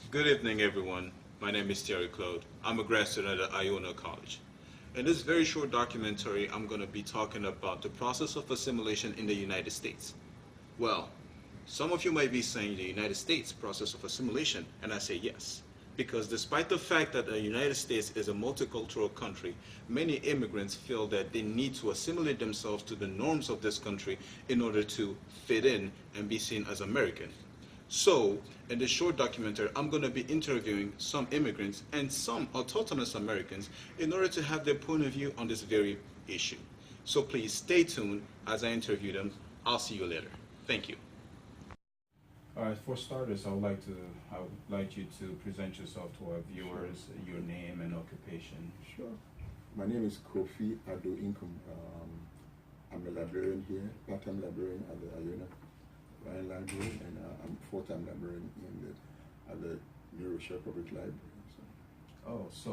Good evening, everyone. My name is Terry Claude. I'm a grad student at Iona College. In this very short documentary, I'm going to be talking about the process of assimilation in the United States. Well, some of you might be saying the United States process of assimilation, and I say yes. Because despite the fact that the United States is a multicultural country, many immigrants feel that they need to assimilate themselves to the norms of this country in order to fit in and be seen as American. So, in this short documentary, I'm going to be interviewing some immigrants and some autochthonous Americans in order to have their point of view on this very issue. So please stay tuned as I interview them. I'll see you later. Thank you. All right, for starters, I would like you to present yourself to our viewers, your name and occupation. Sure. My name is Kofi Ado Inkum. I'm a librarian here, part-time librarian at the Iona Library, and I'm full-time librarian at the New Rochelle Public Library. So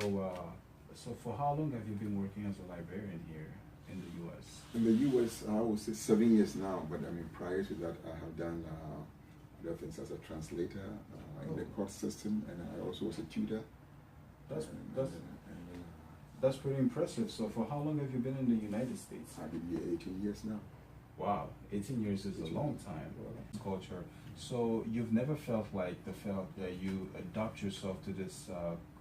for how long have you been working as a librarian here in the U.S.? In the U.S., I would say 7 years now, but I mean, prior to that, I have done other things as a translator in the court system, and I also was a tutor. That's pretty impressive. So for how long have you been in the United States? I've been here 18 years now. Wow, 18 years is a long time. Culture. So you've never felt that you adopt yourself to this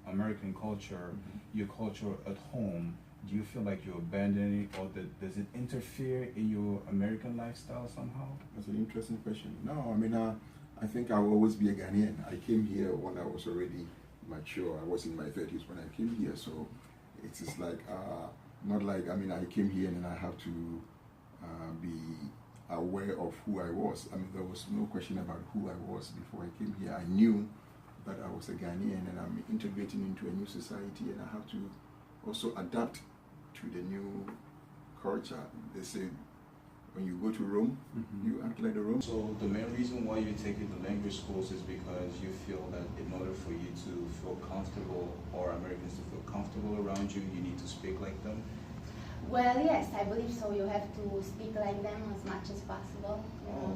American culture, your culture at home. Do you feel like you're abandoning it, or does it interfere in your American lifestyle somehow? That's an interesting question. No, I mean, I think I will always be a Ghanaian. I came here when I was already mature. I was in my 30s when I came here, so it's just like, not like, I mean, I came here and I have to be aware of who I was. I mean, there was no question about who I was before I came here. I knew that I was a Ghanaian and I'm integrating into a new society, and I have to also adapt to the new culture. They say when you go to Rome, you act like the Rome. So the main reason why you're taking the language schools is because you feel that in order for you to feel comfortable, or Americans to feel comfortable around you, you need to speak like them? Well, yes, I believe so. You have to speak like them as much as possible.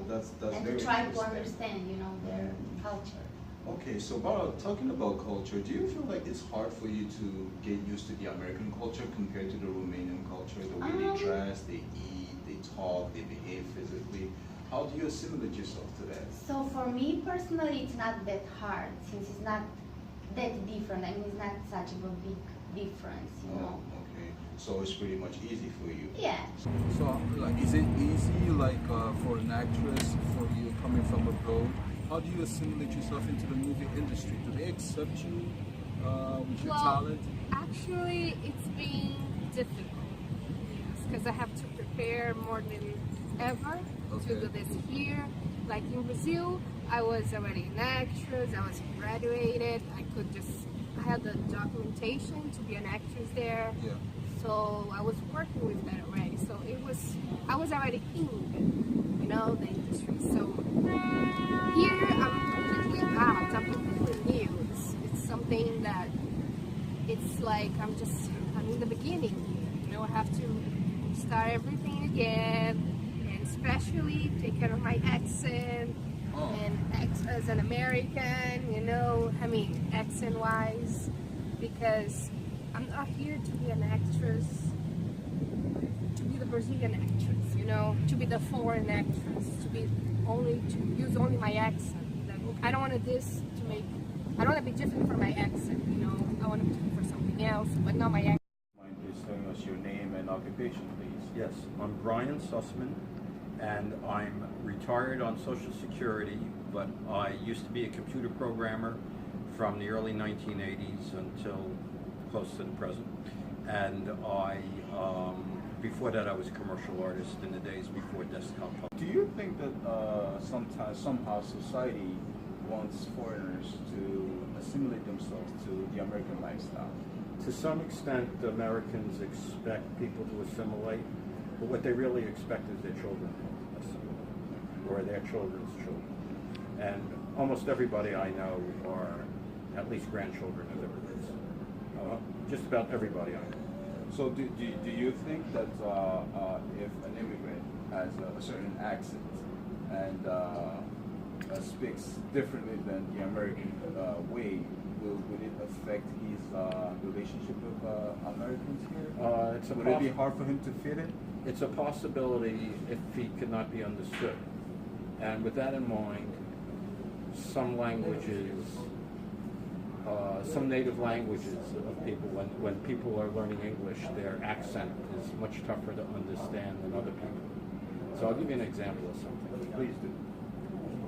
That's and very to try to interesting. understand, their culture. Okay, so talking about culture, do you feel like it's hard for you to get used to the American culture compared to the Romanian culture? The way they dress, they eat, they talk, they behave physically. How do you assimilate yourself to that? So for me personally, it's not that hard, since it's not that different. I mean, it's not such a big difference, you know. Okay, so it's pretty much easy for you. Yeah. So, like, is it easy, like, for an actress, for you coming from abroad? How do you assimilate yourself into the movie industry? Do they accept you with your talent? Actually, it's been difficult, yes, because I have to prepare more than ever to do this here. Like in Brazil, I was already an actress, I was graduated, I had the documentation to be an actress there. Yeah. So I was working with that already. So I was already in, the industry. So here I'm completely out. I'm completely new. It's something that it's like I'm in the beginning here. I have to start everything again, and especially take care of my accent and act as an American. Accent-wise, because I'm not here to be an actress, to be the Brazilian actress, to be the foreign actress, to use only my accent. I don't want I don't want to be different from my accent, I want to be for something else, but not my accent. Mind please telling us your name and occupation, please? Yes, I'm Brian Sussman, and I'm retired on Social Security, but I used to be a computer programmer from the early 1980s until close to the present. And before that, I was a commercial artist in the days before desktop. Do you think that somehow society wants foreigners to assimilate themselves to the American lifestyle? To some extent, Americans expect people to assimilate, but what they really expect is their children to assimilate, or their children's children. And almost everybody I know are at least grandchildren of immigrants. Just about everybody I know. So do you think that if an immigrant has a certain accent and speaks differently than the American way, would it affect his relationship with Americans here? Would it be hard for him to fit in? It's a possibility if he could not be understood. And with that in mind, some languages, some native languages of people, when people are learning English, their accent is much tougher to understand than other people. So I'll give you an example of something. Please do.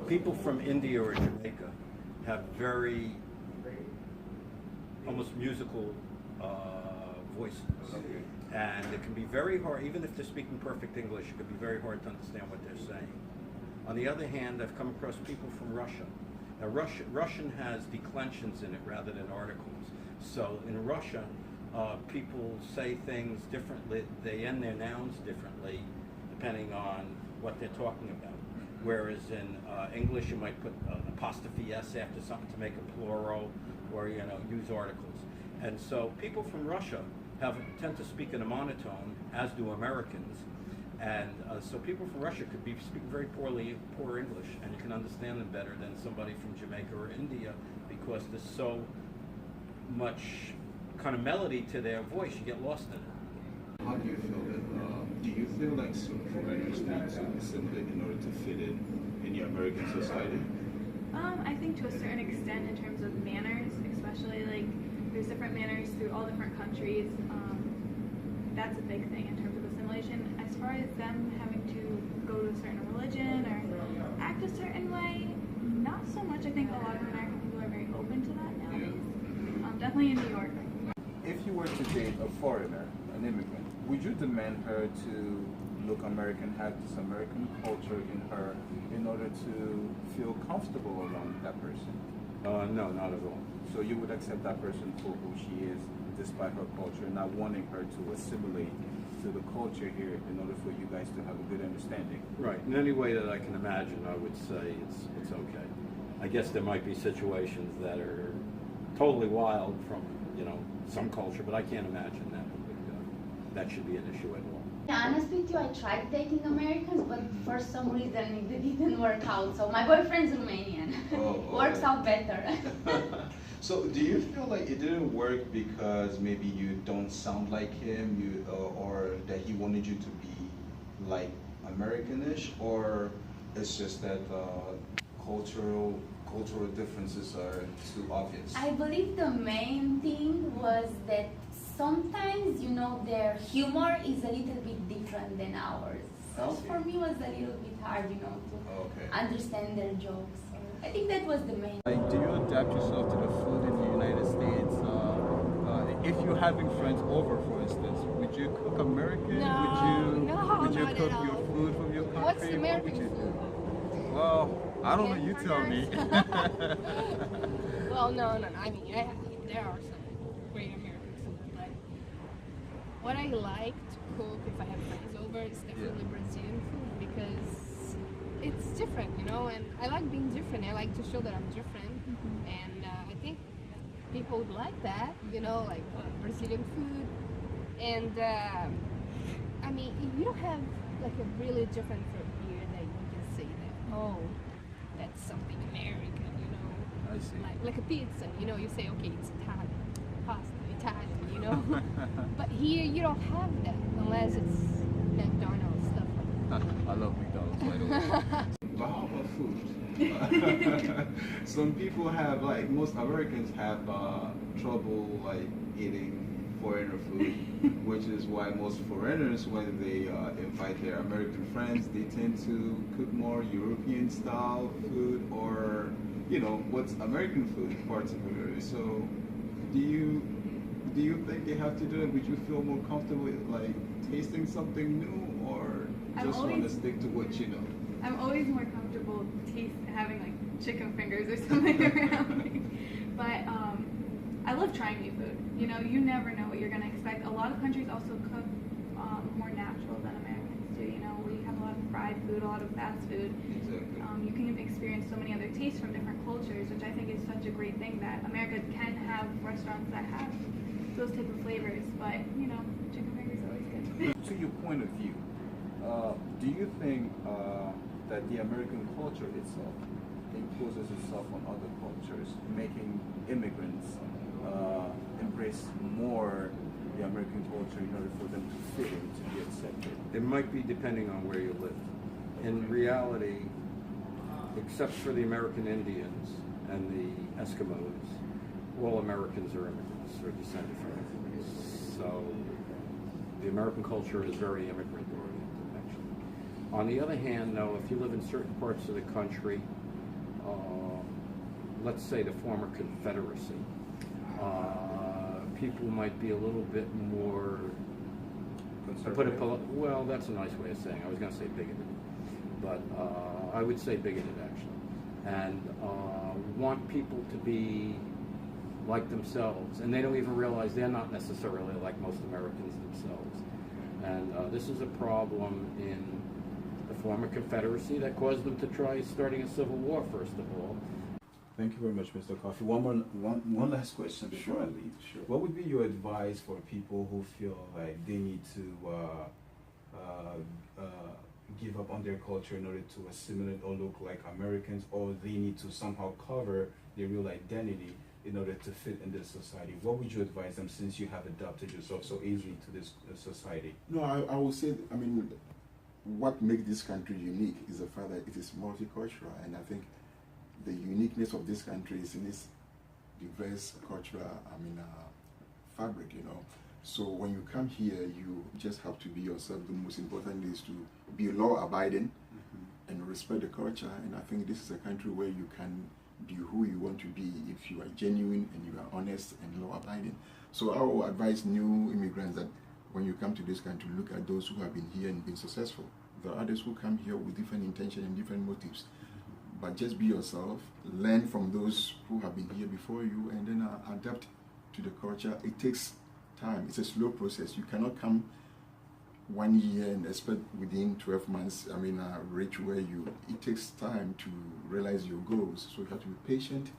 People from India or Jamaica have very almost musical voices. Okay. And it can be very hard, even if they're speaking perfect English, it can be very hard to understand what they're saying. On the other hand, I've come across people from Russia. Now, Russian has declensions in it rather than articles. So in Russia, people say things differently. They end their nouns differently depending on what they're talking about. Whereas in English, you might put apostrophe S after something to make it plural, or use articles. And so people from Russia tend to speak in a monotone, as do Americans. And so people from Russia could be speaking very poor English, and you can understand them better than somebody from Jamaica or India, because there's so much kind of melody to their voice, you get lost in it. How do you feel that? Do you feel like some foreigners need to assimilate in order to fit in your American society? I think to a certain extent in terms of manners, especially like there's different manners through all different countries. That's a big thing in terms of assimilation. As far as them having to go to a certain religion or act a certain way, not so much. I think a lot of American people are very open to that nowadays. Definitely in New York. If you were to date a foreigner, an immigrant, would you demand her to look American, have this American culture in her in order to feel comfortable around that person? No, not at all. So you would accept that person for who she is, despite her culture, not wanting her to assimilate to the culture here in order for you guys to have a good understanding? Right. In any way that I can imagine, I would say it's okay. I guess there might be situations that are totally wild from some culture, but I can't imagine that should be an issue at all. To be honest with you, I tried dating Americans, but for some reason it didn't work out. So my boyfriend's Romanian. Works out better. So do you feel like it didn't work because maybe you don't sound like him, or that he wanted you to be like Americanish, or it's just that cultural differences are too obvious? I believe the main thing was that sometimes, their humor is a little bit different than ours. So for me, it was a little bit hard, to understand their jokes. I think that was the main. Like, do you adapt yourself to the food in the United States? If you're having friends over, for instance, would you cook American? Would you cook your food from your country? What's American food? Well, I don't know. You tell me. Well, no. I mean, there are some great American food, but what I like to cook if I have friends over is definitely Brazilian food, because it's different, and I like being different. I like to show that I'm different, and I think people would like that, like Brazilian food. And I mean, if you don't have like a really different food here that you can say that, oh, that's something American, I see. like a pizza, you say, okay, it's Italian, pasta, Italian, but here you don't have that unless it's McDonald's stuff like that. I love McDonald's, by the way. But how about food? Some people have, most Americans have trouble eating foreigner food, which is why most foreigners, when they invite their American friends, they tend to cook more European style food, or what's American food particularly. So do you think they have to do it? Would you feel more comfortable with tasting something new, or just want to stick to what you know? I'm always more comfortable having chicken fingers or something around me. But I love trying new food. You never know what you're going to expect. A lot of countries also cook more natural than Americans do. We have a lot of fried food, a lot of fast food. Exactly. You can experience so many other tastes from different cultures, which I think is such a great thing, that America can have restaurants that have those type of flavors. But, chicken fingers are always good. To your point of view, do you think that the American culture itself off on other cultures, making immigrants embrace more the American culture in order for them to fit in, to be accepted? It might be depending on where you live. In reality, except for the American Indians and the Eskimos, all Americans are immigrants or descended from immigrants. So the American culture is very immigrant oriented, actually. On the other hand, though, if you live in certain parts of the country, let's say the former Confederacy, people might be a little bit more Conservative? Well, that's a nice way of saying it. I was going to say bigoted, but I would say bigoted actually, and want people to be like themselves, and they don't even realize they're not necessarily like most Americans themselves. And this is a problem in the former Confederacy that caused them to try starting a civil war, first of all. Thank you very much, Mr. Coffey. One last question before I leave. Sure. What would be your advice for people who feel like they need to give up on their culture in order to assimilate or look like Americans, or they need to somehow cover their real identity in order to fit in this society? What would you advise them, since you have adapted yourself so easily to this society? No, I would say, I mean, what makes this country unique is the fact that it is multicultural, and I think the uniqueness of this country is in its diverse cultural, fabric, you know. So when you come here, you just have to be yourself. The most important is to be law-abiding and respect the culture, and I think this is a country where you can be who you want to be if you are genuine and you are honest and law-abiding. So I will advise new immigrants that when you come to this country, look at those who have been here and been successful. There are others who come here with different intentions and different motives. But just be yourself, learn from those who have been here before you, and then adapt to the culture. It takes time. It's a slow process. You cannot come 1 year and expect within 12 months, reach where it takes time to realize your goals. So you have to be patient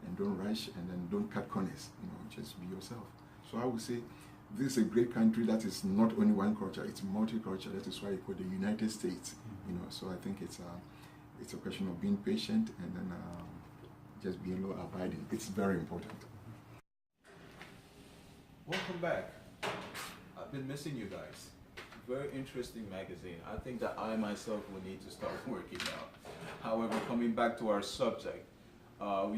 and don't rush, and then don't cut corners, you know, just be yourself. So I would say this is a great country that is not only one culture, it's multicultural. That is why it's called the United States, you know. So I think it's a question of being patient and then just being law-abiding. It's very important. Welcome back. I've been missing you guys. Very interesting magazine. I think that I myself will need to start working now. However, coming back to our subject,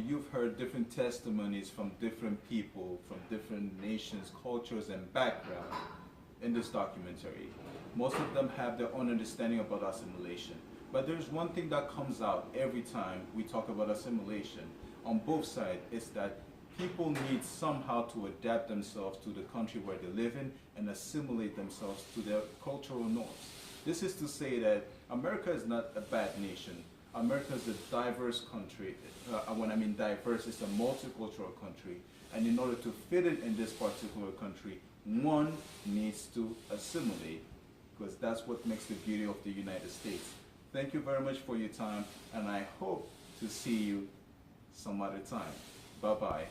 you've heard different testimonies from different people, from different nations, cultures, and backgrounds in this documentary. Most of them have their own understanding about assimilation. But there's one thing that comes out every time we talk about assimilation on both sides, is that people need somehow to adapt themselves to the country where they live in and assimilate themselves to their cultural norms. This is to say that America is not a bad nation. America is a diverse country. When I mean diverse, it's a multicultural country. And in order to fit it in this particular country, one needs to assimilate, because that's what makes the beauty of the United States. Thank you very much for your time, and I hope to see you some other time. Bye-bye.